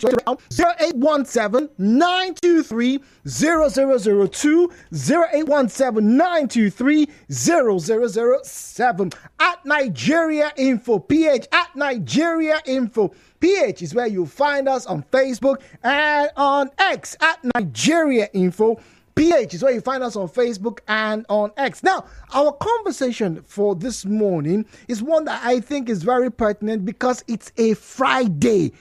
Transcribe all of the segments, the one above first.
0817-923-0002, 0817-923-0007. At Nigeriainfo PH, at Nigeriainfo PH is where you find us on Facebook and on X at Nigeriainfo PH is where you find us on Facebook and on X. Now, our conversation for this morning is one that I think is very pertinent because it's a Friday.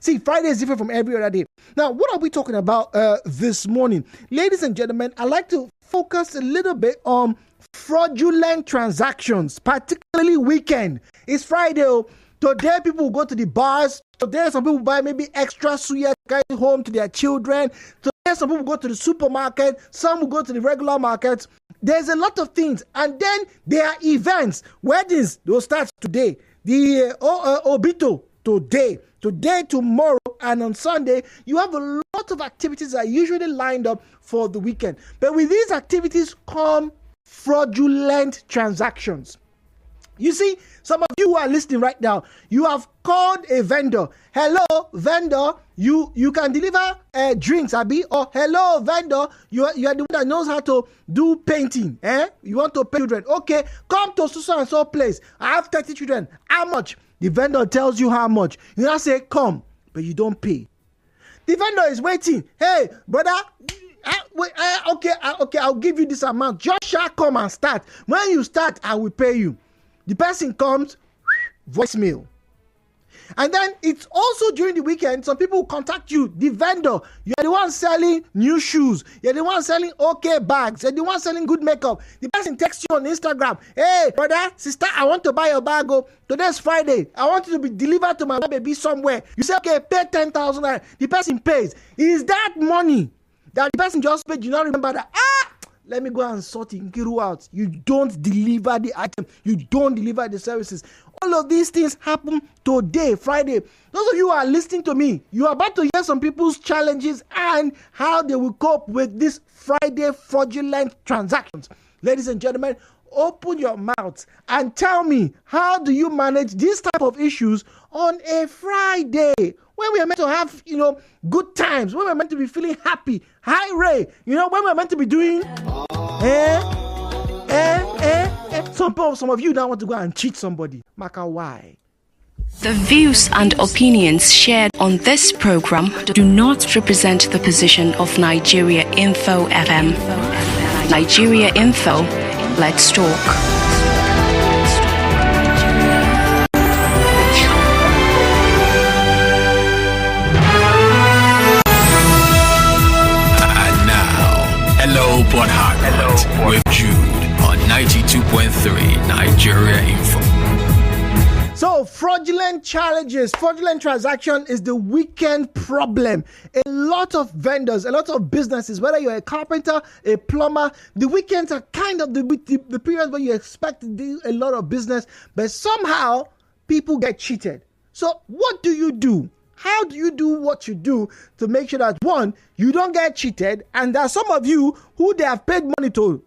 See, Friday is different from every other day. Now, what are we talking about this morning? Ladies and gentlemen, I'd like to focus a little bit on fraudulent transactions, particularly weekend. It's Friday. Today, people will go to the bars. Today, some people buy maybe extra suya to carry home to their children. Today, some people go to the supermarket. Some will go to the regular market. There's a lot of things. And then there are events. Weddings, those start today. The Obito, today. Today, tomorrow, and on Sunday, you have a lot of activities that are usually lined up for the weekend. But with these activities come fraudulent transactions. You see, some of you who are listening right now, you have called a vendor. Hello, vendor, you can deliver drinks, Abi. Or hello, vendor, you are the one that knows how to do painting. You want to pay children. Okay, come to so and so place. I have 30 children. How much? The vendor tells you how much. You now say, come, but you don't pay. The vendor is waiting. Hey, brother, okay, I'll give you this amount. Just shall come and start. When you start, I will pay you. The person comes, voicemail. And then it's also during the weekend, some people will contact you, the vendor. You're the one selling new shoes. You're the one selling okay bags. You're the one selling good makeup. The person texts you on Instagram. Hey, brother, sister, I want to buy your bag. Today's Friday. I want you to be delivered to my baby somewhere. You say, okay, pay 10,000 naira. The person pays. Is that money that the person just paid? You not remember that? Let me go and sort Nkiru out. You don't deliver the item. You don't deliver the services. All of these things happen today, Friday. Those of you who are listening to me, you are about to hear some people's challenges and how they will cope with this Friday fraudulent transactions. Ladies and gentlemen, open your mouth and tell me, how do you manage these type of issues on a Friday? When we are meant to have, good times, when we're meant to be feeling happy, high ray, when we're meant to be doing, some of you now want to go and cheat somebody. Maka, why? The views and opinions shared on this program do not represent the position of Nigeriainfo FM. Nigeriainfo, let's talk. Hello, Port Harcourt, with Jude on 92.3 Nigeriainfo. So, fraudulent transaction is the weekend problem. A lot of vendors, a lot of businesses, whether you're a carpenter, a plumber, the weekends are kind of the period where you expect to do a lot of business, but somehow people get cheated. So, what do you do? How do you do what you do to make sure that, one, you don't get cheated, and there are some of you who they have paid money to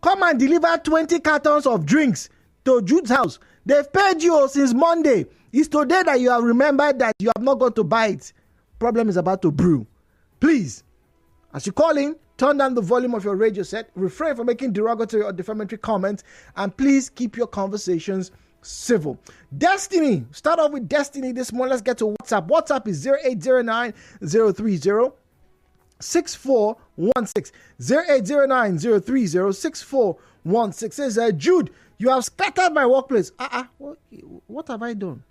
come and deliver 20 cartons of drinks to Jude's house. They've paid you since Monday. It's today that you have remembered that you have not gone to buy it. Problem is about to brew. Please, as you call in, turn down the volume of your radio set, refrain from making derogatory or defamatory comments, and please keep your conversations civil. Destiny, start off with Destiny this morning. Let's get to WhatsApp. WhatsApp is 0809-030-6416. 0809-030-6416. Says, Jude, you have scattered my workplace. What have I done?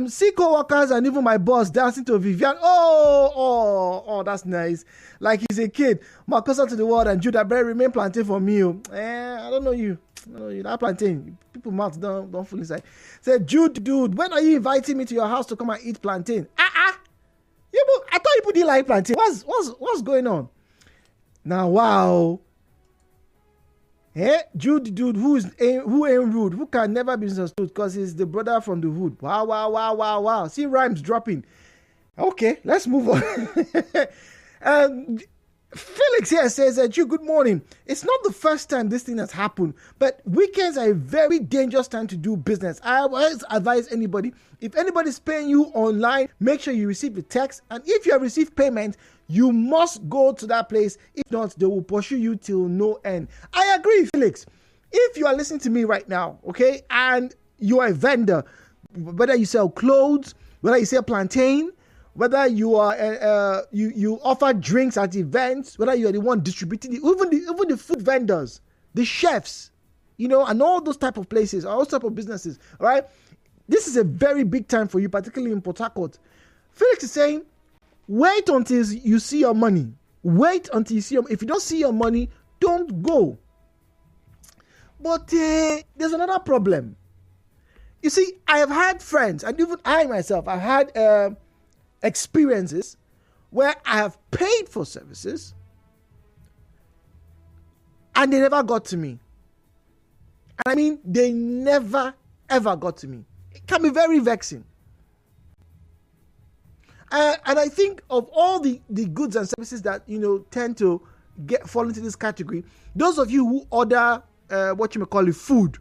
See co-workers and even my boss dancing to Vivian. Oh, that's nice. Like he's a kid. More closer to the world, and Jude, I better remain plantain for me. I don't know you. That plantain. People mouth don't full inside. Say, Jude, when are you inviting me to your house to come and eat plantain? I thought people didn't like plantain. What's going on? Now, wow. Jude, who ain't rude, who can never be misunderstood because he's the brother from the hood. Wow. See rhymes dropping. Okay, let's move on. Felix here says that good morning. It's not the first time this thing has happened, but weekends are a very dangerous time to do business. I always advise anybody, if anybody's paying you online, make sure you receive the text. And if you have received payment, you must go to that place. If not, they will pursue you till no end. I agree, Felix. If you are listening to me right now, okay, and you are a vendor, whether you sell clothes, whether you sell plantain, whether you are you offer drinks at events, whether you are the one distributing even the food vendors, the chefs, and all those type of places, all type of businesses, all right? This is a very big time for you, particularly in Port Harcourt. Felix is saying, wait until you see your money. Wait until you see if you don't see your money, don't go. But there's another problem. You see, I have had friends, and even I myself, I've had experiences where I have paid for services and they never got to me. And I mean, they never ever got to me. It can be very vexing. And I think of all the goods and services that tend to fall into this category, those of you who order food.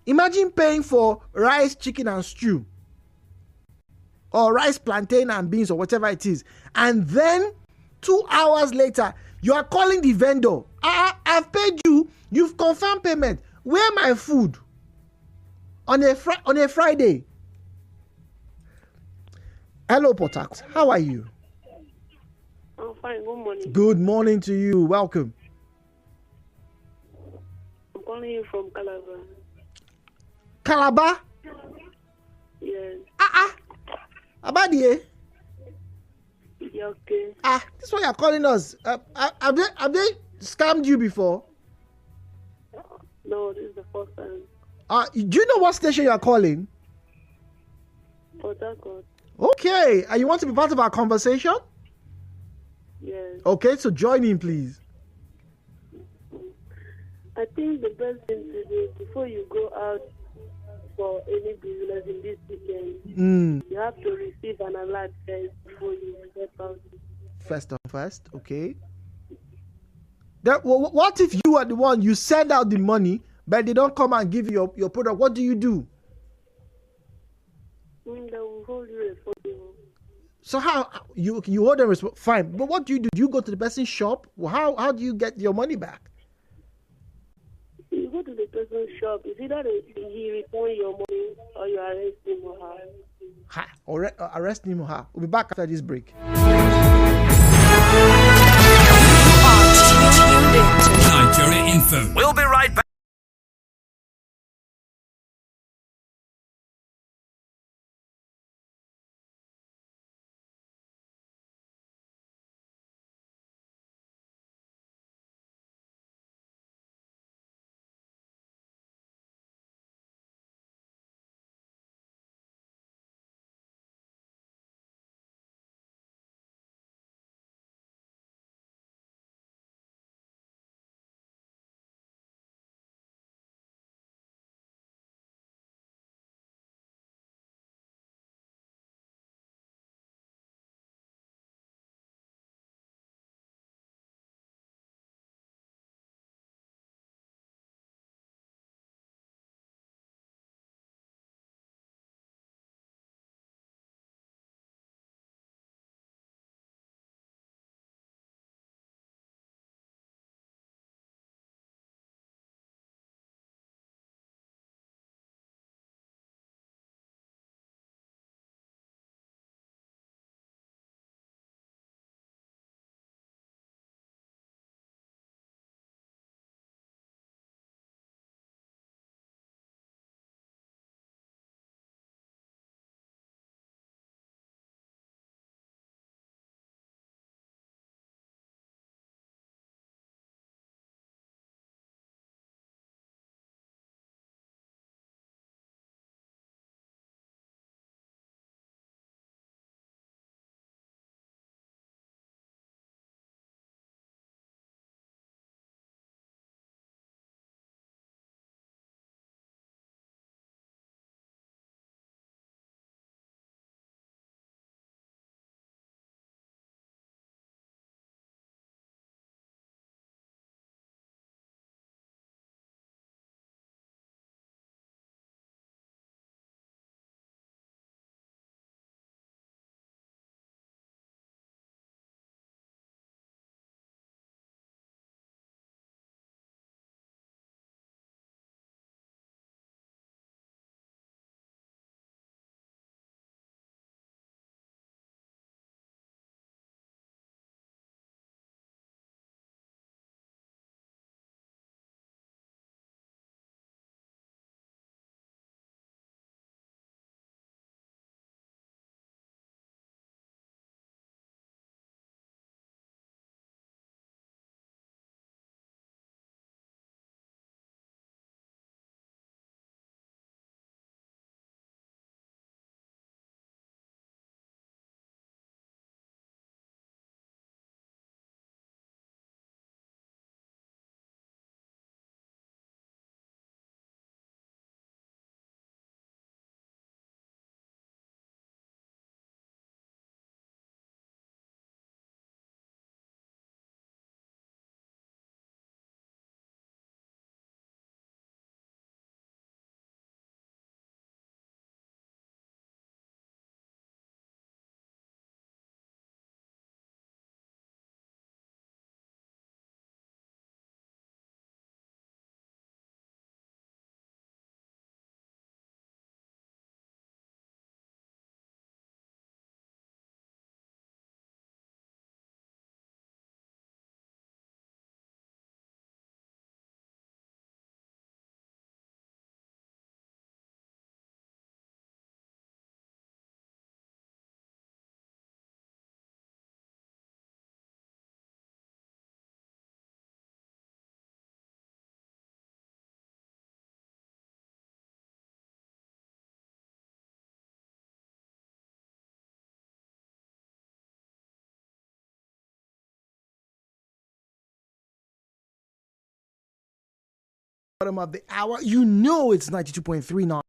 Imagine paying for rice, chicken, and stew, or rice, plantain, and beans, or whatever it is. And then 2 hours later, you are calling the vendor. I've paid you. You've confirmed payment. Where my food? On a Friday. Hello, Port Harcourt. How are you? I'm fine. Good morning. Good morning to you. Welcome. I'm calling you from Calabar. Calabar? Yes. Abadie? Yeah, okay. This is why you're calling us. Have they scammed you before? No, this is the first time. Do you know what station you're calling? Port Harcourt. Okay. And you want to be part of our conversation? Yes. Okay, so join in, please. I think the best thing to do before you go out for any business in this weekend, you have to receive an alert first before you step out. First, okay. What if you are the one, you send out the money, but they don't come and give you your product? What do you do? They will hold you responsible. So how you hold them responsible? Fine, but what do? Do you go to the person's shop? How do you get your money back? You go to the person's shop. It's either he return your money or you arrest him or her. Or arrest him or her. We'll be back after this break. Nigeriainfo. We'll be right back. bottom of the hour, you know it's 92.3 now.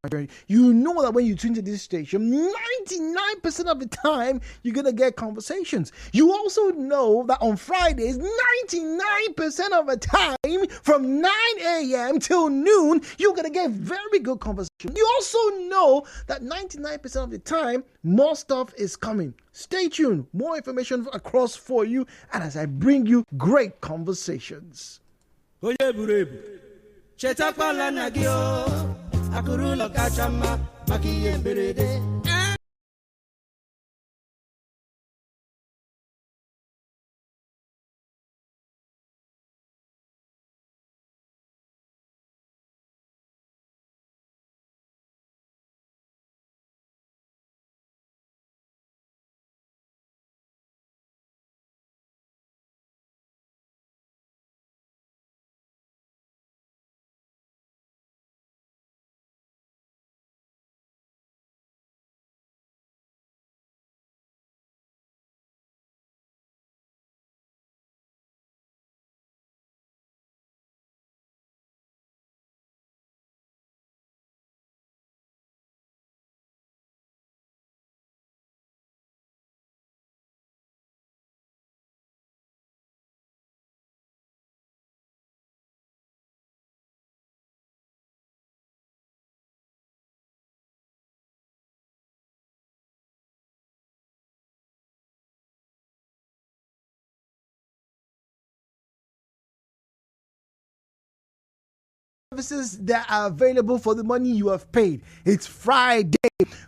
You know that when you tune to this station, 99% of the time, you're going to get conversations. You also know that on Fridays, 99% of the time, from 9 a.m. till noon, you're going to get very good conversation. You also know that 99% of the time, more stuff is coming. Stay tuned. More information across for you, and as I bring you great conversations. Services that are available for the money you have paid. It's Friday.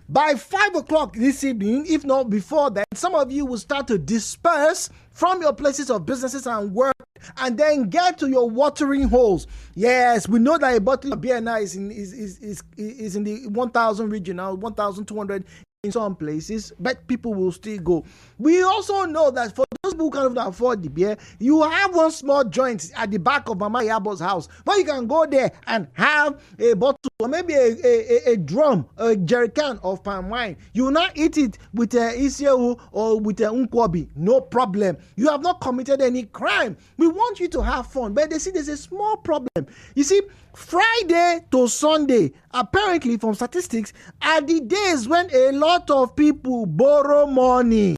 By 5 o'clock this evening, if not before that, some of you will start to disperse from your places of businesses and work and then get to your watering holes. Yes, we know that a bottle of beer now is in the 1,000 region now, 1,200 in some places, but people will still go. We also know that for those who can't afford the beer, you have one small joint at the back of Mama Yabo's house where you can go there and have a bottle or maybe a drum, a jerry can of palm wine. You will not eat it with a Isieu or with a Unkwabi. No problem. You have not committed any crime. We want you to have fun, but they see there's a small problem. You see, Friday to Sunday, apparently from statistics, are the days when a lot of people borrow money.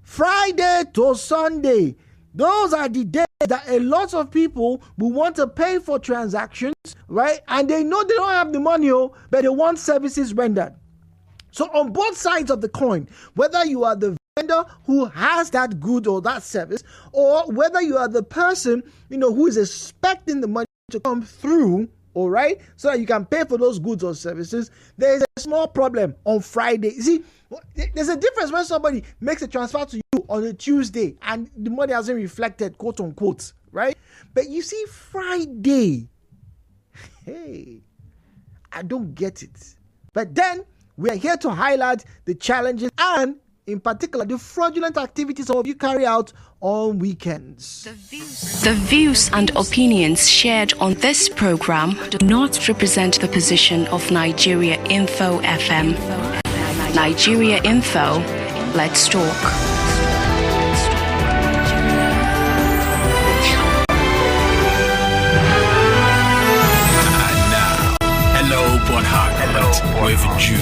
Friday to Sunday, those are the days that a lot of people will want to pay for transactions, right? And they know they don't have the money, but they want services rendered. So on both sides of the coin, whether you are the vendor who has that good or that service, or whether you are the person, who is expecting the money to come through, all right, so that you can pay for those goods or services, there is a small problem on Friday. You see, there's a difference when somebody makes a transfer to you on a Tuesday and the money hasn't reflected, quote unquote, right? But you see, Friday, hey, I don't get it. But then we are here to highlight the challenges and, in particular, the fraudulent activities some of you carry out on weekends. The views and opinions shared on this program do not represent the position of Nigeriainfo FM. Nigeriainfo, let's talk. And now, hello, Port Harcourt, with Jude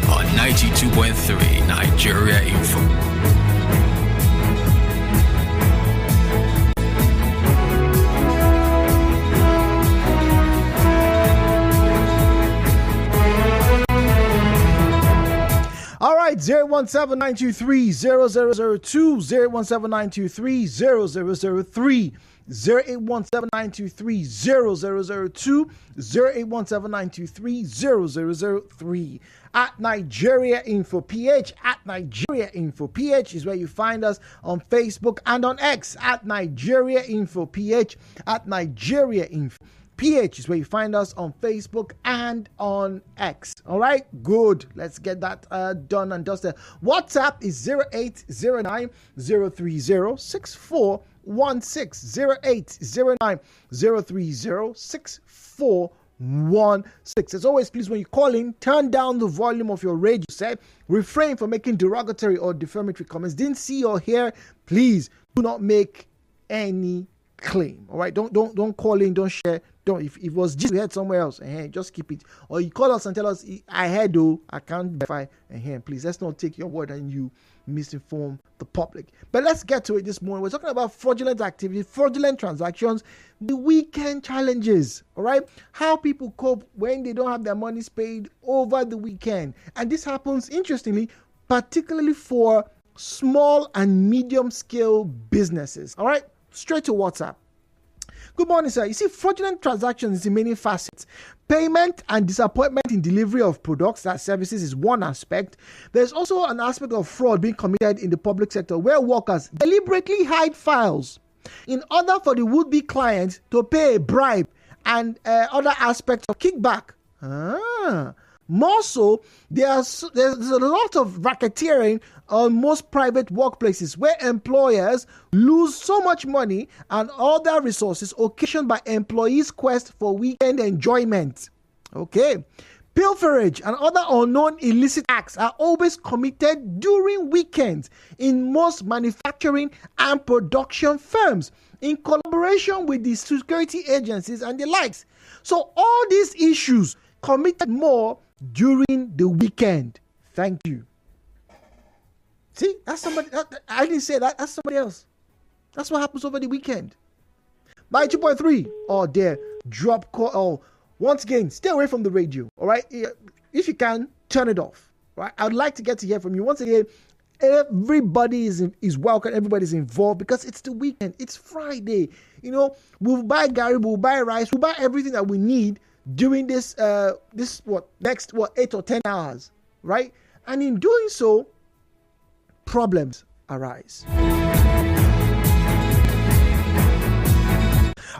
on 92.3 Nigeria Info. All right, 017-923-0002, 017-923-0003, 08179230002, 08179230003. At Nigeriainfo PH, at Nigeriainfo PH is where you find us on Facebook and on X, at Nigeriainfo PH, at Nigeriainfo PH is where you find us on Facebook and on X. All right, good. Let's get that done and dusted. WhatsApp is 0809 030 6416, 0809 030 6416. As always, please, when you call in, turn down the volume of your radio set. Refrain from making derogatory or defamatory comments. Didn't see or hear, please do not make any claim. All right, don't call in, don't share. Don't, if it was just we heard somewhere else, just keep it. Or you call us and tell us, I heard though, I can't verify. Please, let's not take your word and you misinform the public. But let's get to it this morning. We're talking about fraudulent activity, fraudulent transactions, the weekend challenges. All right, how people cope when they don't have their monies paid over the weekend. And this happens, interestingly, particularly for small and medium scale businesses. All right, straight to WhatsApp. Good morning, sir. You see, fraudulent transactions is in many facets. Payment and disappointment in delivery of products and services is one aspect. There's also an aspect of fraud being committed in the public sector where workers deliberately hide files in order for the would-be client to pay a bribe and other aspects of kickback. More so, there's a lot of racketeering on most private workplaces where employers lose so much money and other resources occasioned by employees' quest for weekend enjoyment. Okay. Pilferage and other unknown illicit acts are always committed during weekends in most manufacturing and production firms in collaboration with the security agencies and the likes. So all these issues committed more during the weekend. Thank you. See, that's somebody. I didn't say that. That's somebody else. That's what happens over the weekend. By 2.3. Oh, there. Drop call. Oh, once again, stay away from the radio. All right. If you can, turn it off. Right. I'd like to get to hear from you. Once again, everybody is welcome. Everybody's involved because it's the weekend. It's Friday. You know, we'll buy gari, we'll buy rice, we'll buy everything that we need during this 8 or 10 hours, right? And in doing so, problems arise.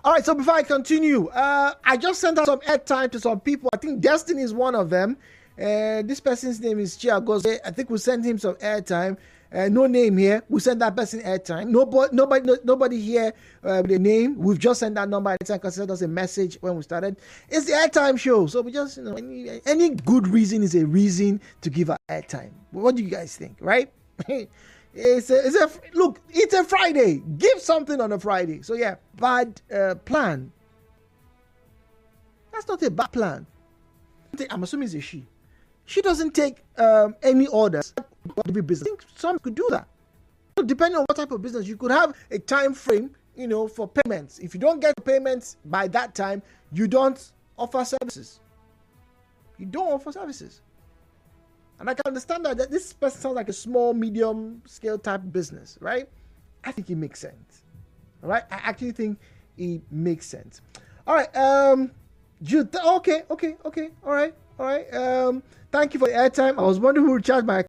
All right, so before I continue, I just sent out some airtime to some people. I think Destiny is one of them. This person's name is Chiagoze. I think we sent him some airtime. No name here. We sent that person airtime. Nobody here with a name. We've just sent that number airtime because sent us a message when we started. It's the airtime show, so we just any good reason is a reason to give our airtime. What do you guys think, right? It's a Friday. Give something on a Friday. So yeah, bad plan. That's not a bad plan. I'm assuming it's a she. She doesn't take any orders. Every business. I think some could do that. So depending on what type of business, you could have a time frame, for payments. If you don't get payments by that time, you don't offer services. You don't offer services. And I can understand that this person sounds like a small, medium scale type business, right? I think it makes sense. All right. I actually think it makes sense. All right. Jude. Okay. All right. Thank you for the airtime. I was wondering who would charge my